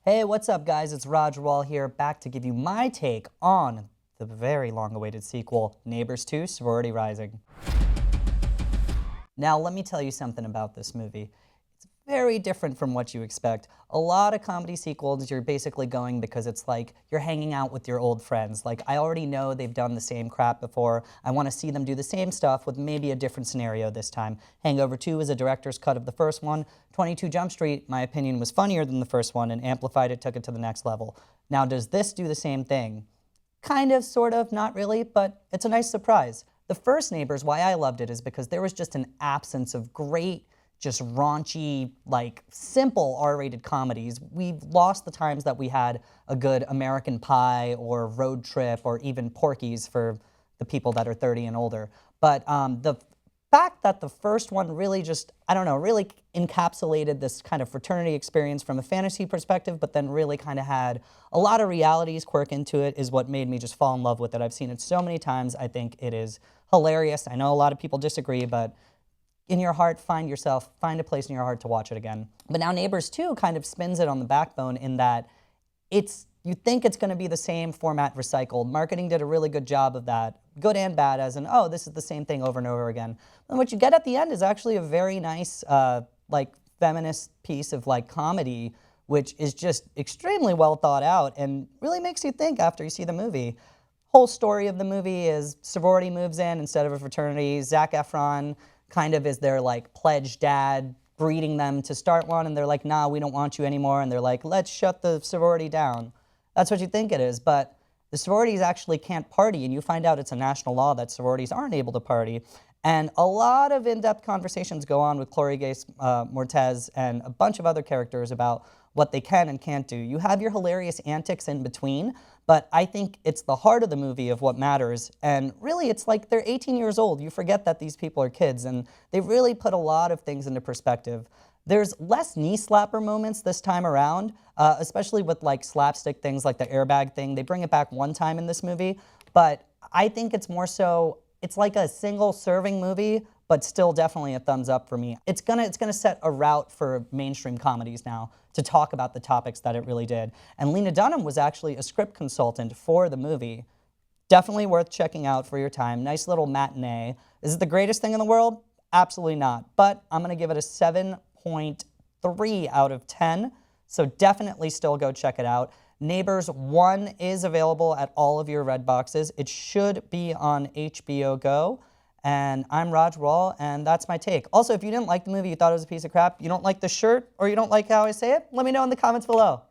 Hey, what's up, guys? It's Rawal here, back to give you my take on the very long-awaited sequel, Neighbors 2: Sorority Rising. Now, let me tell you something about this movie. It's very different from what you expect. A lot of comedy sequels, you're basically going because it's like you're hanging out with your old friends. Like, I already know they've done the same crap before. I want to see them do the same stuff with maybe a different scenario this time. Hangover 2 is a director's cut of the first one. 22 Jump Street, my opinion, was funnier than the first one and amplified it, took it to the next level. Now, does this do the same thing? Kind of, sort of, not really, but it's a nice surprise. The first Neighbors, why I loved it is because there was just an absence of great, just raunchy, like simple R-rated comedies. We've lost the times that we had a good American Pie or Road Trip or even Porky's for the people that are 30 and older. But the fact that the first one really just, I don't know, really encapsulated this kind of fraternity experience from a fantasy perspective, but then really kind of had a lot of realities quirk into it is what made me just fall in love with it. I've seen it so many times. I think it is hilarious. I know a lot of people disagree, but in your heart, find a place in your heart to watch it again. But now Neighbors 2 kind of spins it on the backbone in that you think it's going to be the same format recycled. Marketing did a really good job of that, good and bad, as in, oh, this is the same thing over and over again. And what you get at the end is actually a very nice, like, feminist piece of, like, comedy, which is just extremely well thought out and really makes you think after you see the movie. Whole story of the movie is sorority moves in instead of a fraternity. Zac Efron kind of is their, like, pledge dad, breeding them to start one, and they're like, nah, we don't want you anymore, and they're like, let's shut the sorority down. That's what you think it is, but the sororities actually can't party, and you find out it's a national law that sororities aren't able to party. And a lot of in-depth conversations go on with Chloe Grace Moretz and a bunch of other characters about what they can and can't do. You have your hilarious antics in between, but I think it's the heart of the movie of what matters. And really, it's like they're 18 years old. You forget that these people are kids, and they really put a lot of things into perspective. There's less knee slapper moments this time around, especially with like slapstick things like the airbag thing. They bring it back one time in this movie, but I think it's more so, it's like a single serving movie, but still definitely a thumbs up for me. It's gonna set a route for mainstream comedies now to talk about the topics that it really did. And Lena Dunham was actually a script consultant for the movie. Definitely worth checking out for your time. Nice little matinee. Is it the greatest thing in the world? Absolutely not. But I'm gonna give it a 7.3 out of 10. So definitely still go check it out. Neighbors 1 is available at all of your red boxes. It should be on HBO Go. And I'm Rawal, and that's my take. Also, if you didn't like the movie, you thought it was a piece of crap, you don't like the shirt, or you don't like how I say it, let me know in the comments below.